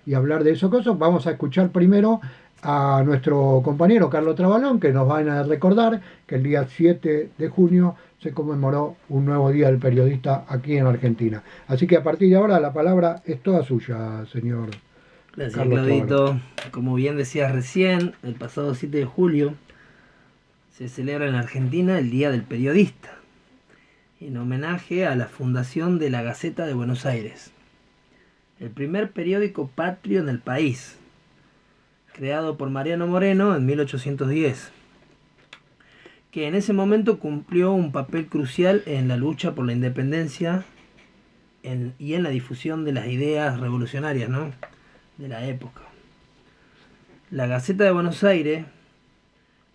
y hablar de esos cosas. Vamos a escuchar primero a nuestro compañero Carlos Trabalón, que nos van a recordar que el día 7 de junio se conmemoró un nuevo Día del Periodista aquí en Argentina. Así que a partir de ahora la palabra es toda suya, señor Gracias, Carlos Trabalón. Claudito. Como bien decías recién, el pasado 7 de julio se celebra en Argentina el Día del Periodista, en homenaje a la fundación de la Gaceta de Buenos Aires, el primer periódico patrio en el país, creado por Mariano Moreno en 1810, que en ese momento cumplió un papel crucial en la lucha por la independencia y en la difusión de las ideas revolucionarias, ¿no?, de la época. La Gaceta de Buenos Aires,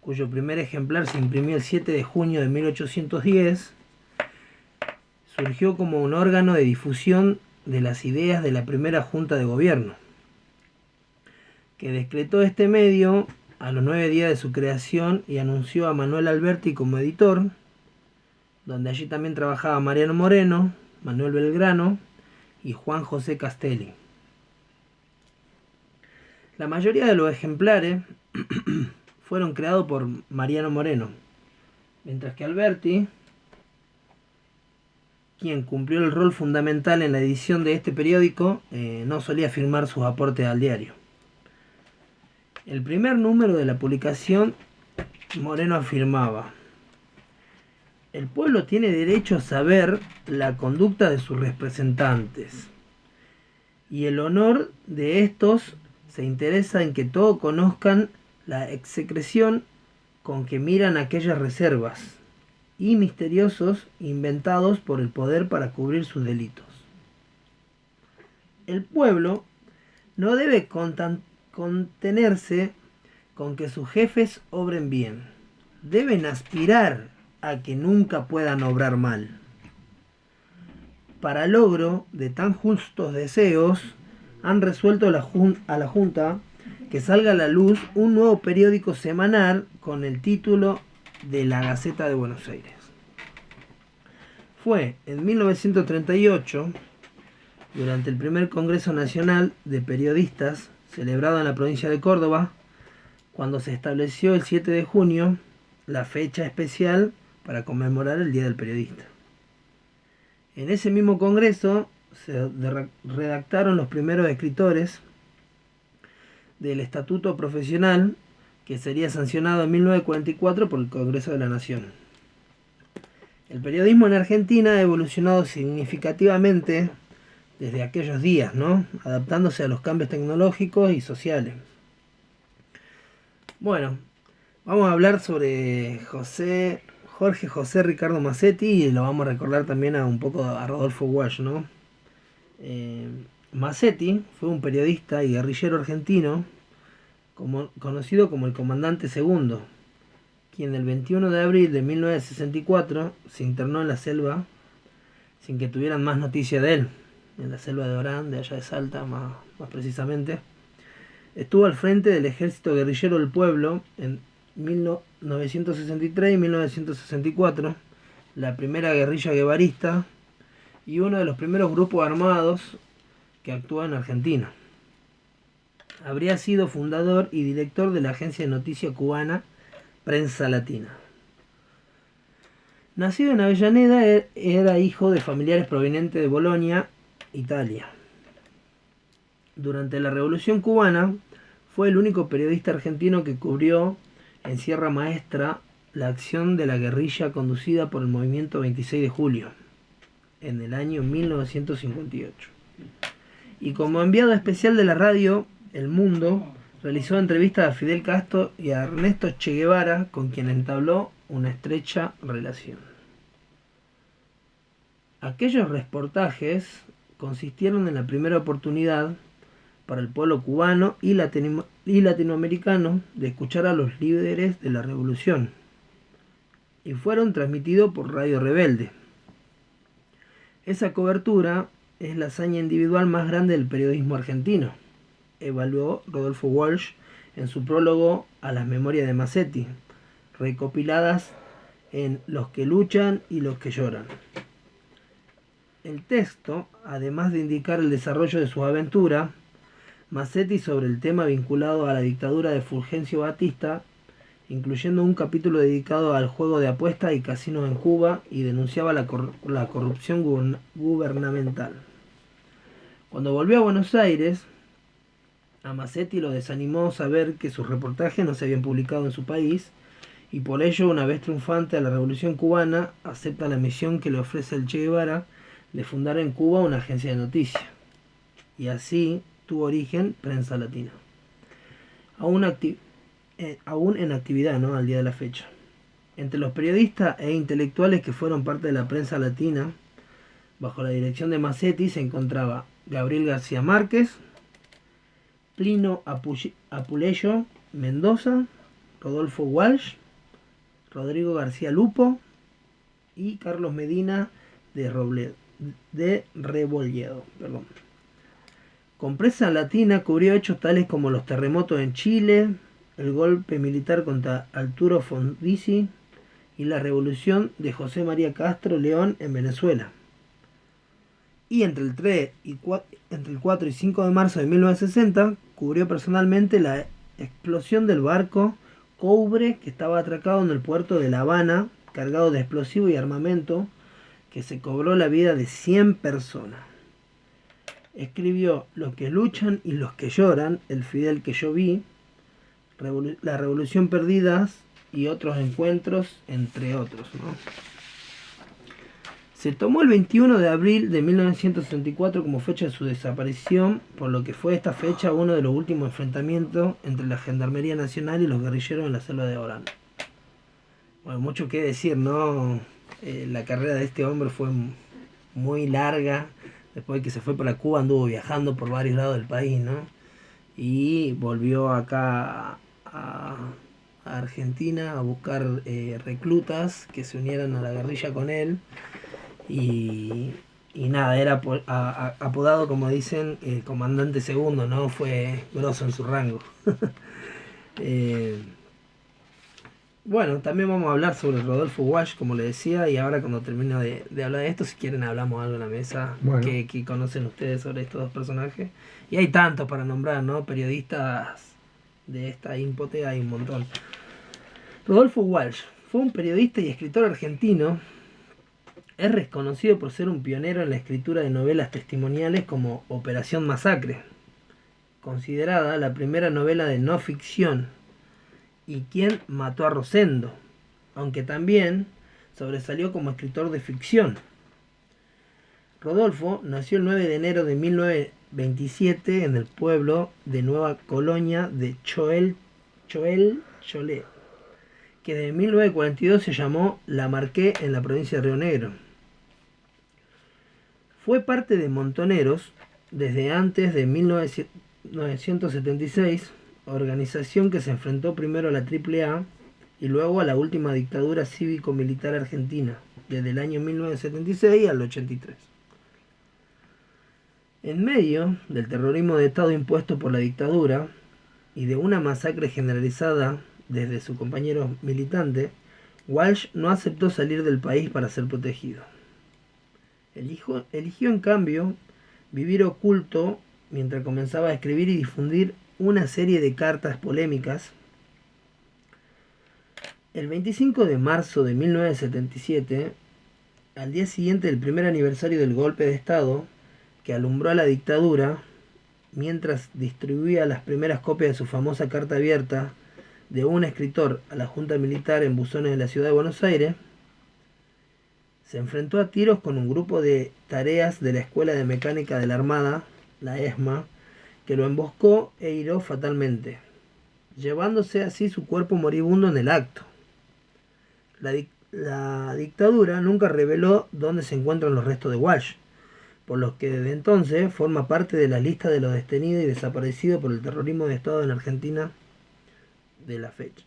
cuyo primer ejemplar se imprimió el 7 de junio de 1810, surgió como un órgano de difusión de las ideas de la primera Junta de Gobierno, que decretó este medio a los 9 días de su creación y anunció a Manuel Alberti como editor, donde allí también trabajaba Mariano Moreno, Manuel Belgrano y Juan José Castelli. La mayoría de los ejemplares fueron creados por Mariano Moreno, mientras que Alberti, quien cumplió el rol fundamental en la edición de este periódico, no solía firmar sus aportes al diario. El primer número de la publicación, Moreno afirmaba: el pueblo tiene derecho a saber la conducta de sus representantes, y el honor de estos se interesa en que todos conozcan la execración con que miran aquellas reservas y misteriosos inventados por el poder para cubrir sus delitos. El pueblo no debe contenerse con que sus jefes obren bien. Deben aspirar a que nunca puedan obrar mal. Para logro de tan justos deseos, han resuelto a la Junta que salga a la luz un nuevo periódico semanal con el título de La Gaceta de Buenos Aires. Fue en 1938, durante el primer Congreso Nacional de Periodistas, celebrado en la provincia de Córdoba, cuando se estableció el 7 de junio, la fecha especial para conmemorar el Día del Periodista. En ese mismo congreso se redactaron los primeros escritores del Estatuto Profesional, que sería sancionado en 1944 por el Congreso de la Nación. El periodismo en Argentina ha evolucionado significativamente desde aquellos días, ¿no?, adaptándose a los cambios tecnológicos y sociales. Bueno, vamos a hablar sobre Jorge José Ricardo Massetti, y lo vamos a recordar también un poco a Rodolfo Walsh, ¿no? Massetti fue un periodista y guerrillero argentino conocido como el Comandante Segundo, quien el 21 de abril de 1964 se internó en la selva sin que tuvieran más noticia de él, en la selva de Orán, de allá de Salta, más precisamente. Estuvo al frente del ejército guerrillero del pueblo en 1963 y 1964, la primera guerrilla guevarista y uno de los primeros grupos armados que actuó en Argentina. Habría sido fundador y director de la agencia de noticias cubana Prensa Latina. Nacido en Avellaneda, era hijo de familiares provenientes de Bolonia, Italia. Durante la Revolución Cubana fue el único periodista argentino que cubrió en Sierra Maestra la acción de la guerrilla conducida por el movimiento 26 de julio en el año 1958. Y como enviado especial de la radio El Mundo, realizó entrevistas a Fidel Castro y a Ernesto Che Guevara, con quien entabló una estrecha relación. Aquellos reportajes consistieron en la primera oportunidad para el pueblo cubano y latinoamericano de escuchar a los líderes de la revolución, y fueron transmitidos por Radio Rebelde. Esa cobertura es la hazaña individual más grande del periodismo argentino, evaluó Rodolfo Walsh en su prólogo a las memorias de Massetti, recopiladas en Los que luchan y los que lloran. El texto, además de indicar el desarrollo de sus aventuras, Massetti sobre el tema vinculado a la dictadura de Fulgencio Batista, incluyendo un capítulo dedicado al juego de apuestas y casinos en Cuba, y denunciaba la corrupción gubernamental. Cuando volvió a Buenos Aires, a Massetti lo desanimó saber que sus reportajes no se habían publicado en su país, y por ello, una vez triunfante a la Revolución Cubana, acepta la misión que le ofrece el Che Guevara de fundar en Cuba una agencia de noticias. Y así tuvo origen Prensa Latina. Aún en actividad, ¿no?, al día de la fecha. Entre los periodistas e intelectuales que fueron parte de la Prensa Latina, bajo la dirección de Massetti, se encontraba Gabriel García Márquez, Plino Apuleyo Mendoza, Rodolfo Walsh, Rodrigo García Lupo y Carlos Medina de Rebolledo. Con Prensa Latina cubrió hechos tales como los terremotos en Chile, el golpe militar contra Arturo Frondizi y la revolución de José María Castro León en Venezuela. Y entre el 4 y 5 de marzo de 1960 cubrió personalmente la explosión del barco Cobre, que estaba atracado en el puerto de La Habana, cargado de explosivos y armamento, que se cobró la vida de 100 personas. Escribió Los que luchan y los que lloran, El Fidel que yo vi, La Revolución Perdida y otros encuentros, entre otros, ¿no? Se tomó el 21 de abril de 1964 como fecha de su desaparición, por lo que fue esta fecha uno de los últimos enfrentamientos entre la Gendarmería Nacional y los guerrilleros en la selva de Orán. Bueno, mucho que decir, ¿no? La carrera de este hombre fue muy larga. Después de que se fue para Cuba, anduvo viajando por varios lados del país, ¿no? Y volvió acá a Argentina a buscar reclutas que se unieran a la guerrilla con él. Y nada, era apodado, como dicen, el comandante segundo, ¿no? Fue grosso en su rango. Bueno, también vamos a hablar sobre Rodolfo Walsh, como le decía, y ahora cuando termino de hablar de esto, si quieren hablamos algo en la mesa, bueno, que conocen ustedes sobre estos dos personajes. Y hay tantos para nombrar, ¿no? Periodistas de esta ímpote hay un montón. Rodolfo Walsh fue un periodista y escritor argentino. Es reconocido por ser un pionero en la escritura de novelas testimoniales como Operación Masacre, considerada la primera novela de no ficción, y Quién mató a Rosendo, aunque también sobresalió como escritor de ficción. Rodolfo nació el 9 de enero de 1927 en el pueblo de Nueva Colonia de Cholet, que desde 1942 se llamó La Marqué en la provincia de Río Negro. Fue parte de Montoneros desde antes de 1976, organización que se enfrentó primero a la AAA y luego a la última dictadura cívico-militar argentina, desde el año 1976 al 83. En medio del terrorismo de Estado impuesto por la dictadura y de una masacre generalizada desde su compañero militante, Walsh no aceptó salir del país para ser protegido. Eligió en cambio vivir oculto mientras comenzaba a escribir y difundir una serie de cartas polémicas. El 25 de marzo de 1977, al día siguiente del primer aniversario del golpe de Estado que alumbró a la dictadura, mientras distribuía las primeras copias de su famosa carta abierta de un escritor a la Junta Militar en buzones de la ciudad de Buenos Aires, se enfrentó a tiros con un grupo de tareas de la Escuela de Mecánica de la Armada, la ESMA, que lo emboscó e hirió fatalmente, llevándose así su cuerpo moribundo en el acto. La dictadura nunca reveló dónde se encuentran los restos de Walsh, por los que desde entonces forma parte de la lista de los detenidos y desaparecidos por el terrorismo de Estado en Argentina de la fecha.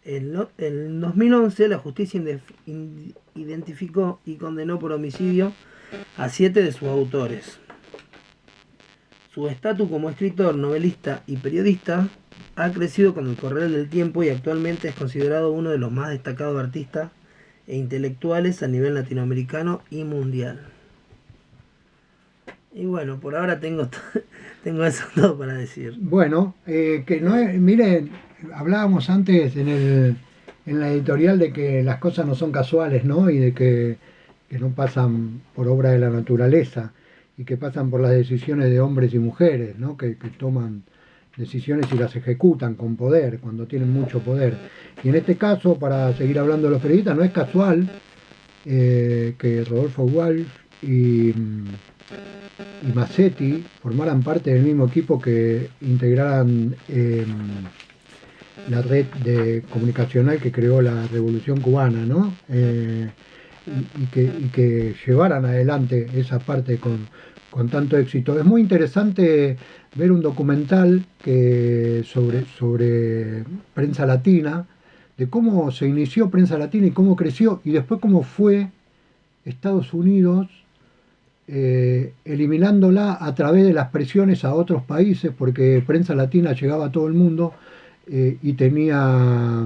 En 2011 la justicia identificó y condenó por homicidio a 7 de sus autores. Su estatus como escritor, novelista y periodista ha crecido con el correr del tiempo y actualmente es considerado uno de los más destacados artistas e intelectuales a nivel latinoamericano y mundial. Y bueno, por ahora tengo eso todo para decir. Bueno, que no es, miren, hablábamos antes en la editorial de que las cosas no son casuales, ¿no? Y de que no pasan por obra de la naturaleza y que pasan por las decisiones de hombres y mujeres, ¿no? Que toman decisiones y las ejecutan con poder, cuando tienen mucho poder. Y en este caso, para seguir hablando de los periodistas, no es casual que Rodolfo Walsh y Massetti formaran parte del mismo equipo que integraran la red comunicacional que creó la Revolución Cubana, ¿no? Y que llevaran adelante esa parte con tanto éxito. Es muy interesante ver un documental sobre prensa latina, de cómo se inició prensa latina y cómo creció, y después cómo fue Estados Unidos eliminándola a través de las presiones a otros países, porque prensa latina llegaba a todo el mundo y tenía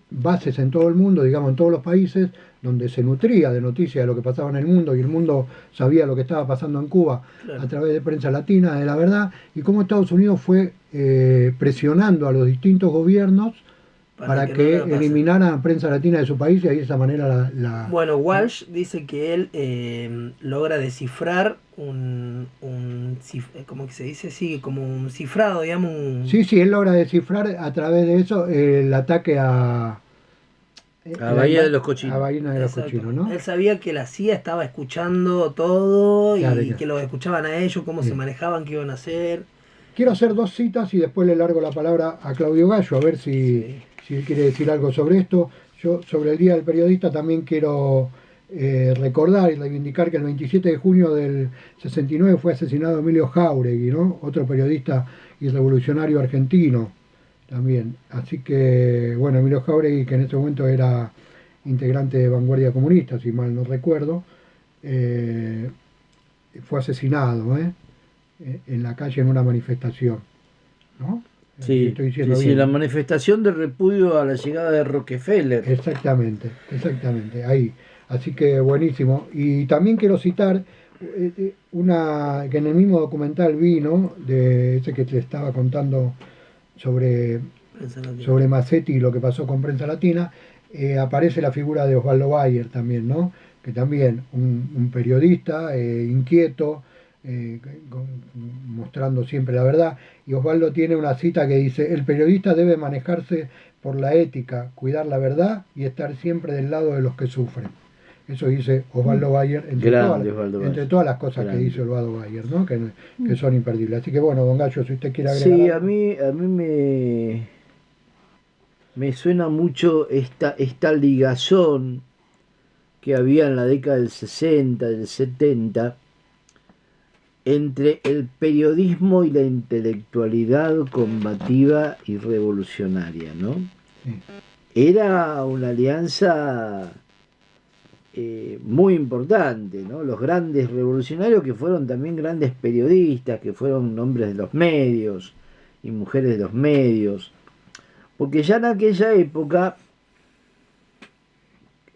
bases en todo el mundo, digamos en todos los países, donde se nutría de noticias de lo que pasaba en el mundo y el mundo sabía lo que estaba pasando en Cuba a Claro. través de prensa latina, de la verdad, y cómo Estados Unidos fue presionando a los distintos gobiernos Para para que no que la pasen. eliminaran prensa latina de su país y de esa manera Bueno, Walsh dice que él logra descifrar ¿cómo que se dice? Sí, como un cifrado, digamos, Sí, sí, él logra descifrar a través de eso el ataque A Bahía de los a Cochinos. Bahía de los exacto. Cochinos, ¿no? Él sabía que la CIA estaba escuchando todo Claro, y que los escuchaban a ellos, cómo se sí. manejaban, qué iban a hacer. Quiero hacer dos citas y después le largo la palabra a Claudio Gallo, a ver Sí. si él quiere decir algo sobre esto. Yo, sobre el Día del Periodista, también quiero recordar y reivindicar que el 27 de junio del 69 fue asesinado Emilio Jáuregui, ¿no? Otro periodista y revolucionario argentino también. Así que, bueno, Emilio Jáuregui, que en ese momento era integrante de Vanguardia Comunista, si mal no recuerdo, eh, fue asesinado, en la calle en una manifestación, ¿no? Si Sí, estoy sí, diciendo sí, bien, la ¿no? manifestación de repudio a la llegada de Rockefeller. Exactamente, exactamente, ahí. Así que buenísimo. Y también quiero citar una que en el mismo documental vi, ¿no? De ese que te estaba contando sobre, Prensa latina. sobre Massetti y lo que pasó con Prensa Latina, aparece la figura de Osvaldo Bayer también, ¿no? Que también un periodista inquieto, mostrando siempre la verdad. Y Osvaldo tiene una cita que dice, el periodista debe manejarse por la ética, cuidar la verdad y estar siempre del lado de los que sufren. Eso dice Osvaldo Bayer Grande Osvaldo entre Valle. todas las cosas que dice Grande. Osvaldo Bayer, ¿no? Que son imperdibles. Así que bueno, don Gallo, si usted quiere agregar Sí, algo. a mí me suena mucho esta ligazón que había en la década del 60, del 70, entre el periodismo y la intelectualidad combativa y revolucionaria, ¿no? Sí, Era una alianza muy importante, ¿no? Los grandes revolucionarios que fueron también grandes periodistas, que fueron hombres de los medios y mujeres de los medios, porque ya en aquella época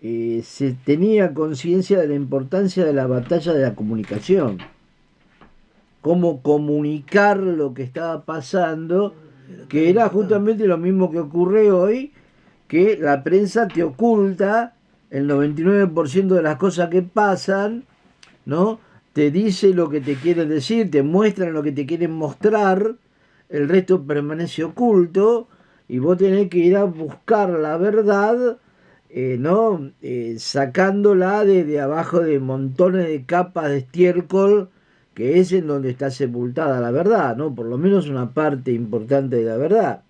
se tenía conciencia de la importancia de la batalla de la comunicación, cómo comunicar lo que estaba pasando, que era justamente lo mismo que ocurre hoy, que la prensa te oculta el 99% de las cosas que pasan, ¿no? Te dice lo que te quieren decir, te muestran lo que te quieren mostrar, el resto permanece oculto y vos tenés que ir a buscar la verdad, ¿no? Sacándola de abajo de montones de capas de estiércol, que es en donde está sepultada la verdad, ¿no? Por lo menos una parte importante de la verdad.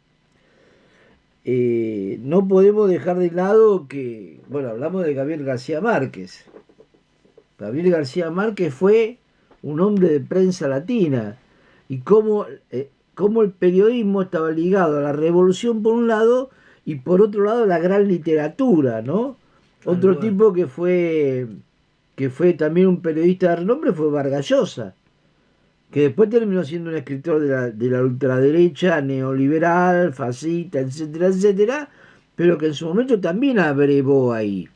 No podemos dejar de lado que, bueno, hablamos de Gabriel García Márquez. Gabriel García Márquez fue un hombre de prensa latina y cómo el periodismo estaba ligado a la revolución por un lado y por otro lado a la gran literatura, ¿no? Tal Otro cual. tipo que fue también un periodista de renombre fue Vargas Llosa, que después terminó siendo un escritor de la ultraderecha, neoliberal, fascista, etcétera, etcétera, pero que en su momento también abrevó ahí.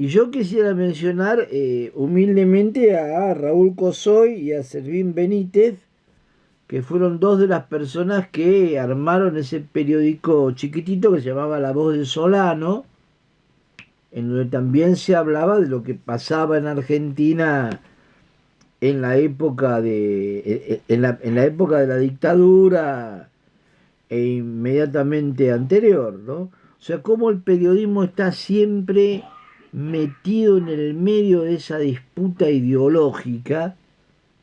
Y yo quisiera mencionar humildemente a Raúl Cosoy y a Servín Benítez, que fueron dos de las personas que armaron ese periódico chiquitito que se llamaba La Voz del Solano, en donde también se hablaba de lo que pasaba en Argentina en la época en la época de la dictadura e inmediatamente anterior, ¿no? O sea, cómo el periodismo está siempre metido en el medio de esa disputa ideológica,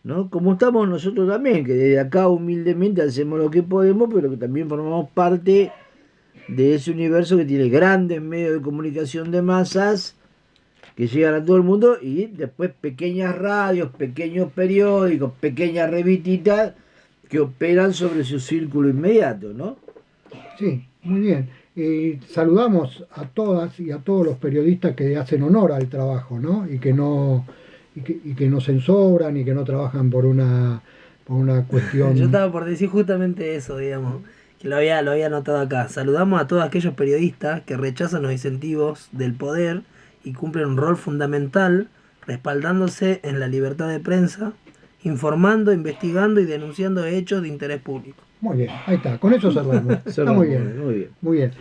¿no? Como estamos nosotros también, que desde acá humildemente hacemos lo que podemos, pero que también formamos parte de ese universo que tiene grandes medios de comunicación de masas que llegan a todo el mundo y después pequeñas radios, pequeños periódicos, pequeñas revistitas que operan sobre su círculo inmediato, ¿no? Sí, muy bien. Saludamos a todas y a todos los periodistas que hacen honor al trabajo, ¿no? Y que no censuran y que no trabajan por una cuestión. Yo estaba por decir justamente eso, digamos, que lo había anotado acá. Saludamos a todos aquellos periodistas que rechazan los incentivos del poder y cumplen un rol fundamental respaldándose en la libertad de prensa, informando, investigando y denunciando hechos de interés público. Muy bien, ahí está, con eso cerramos. Está muy bien, Muy bien. muy bien.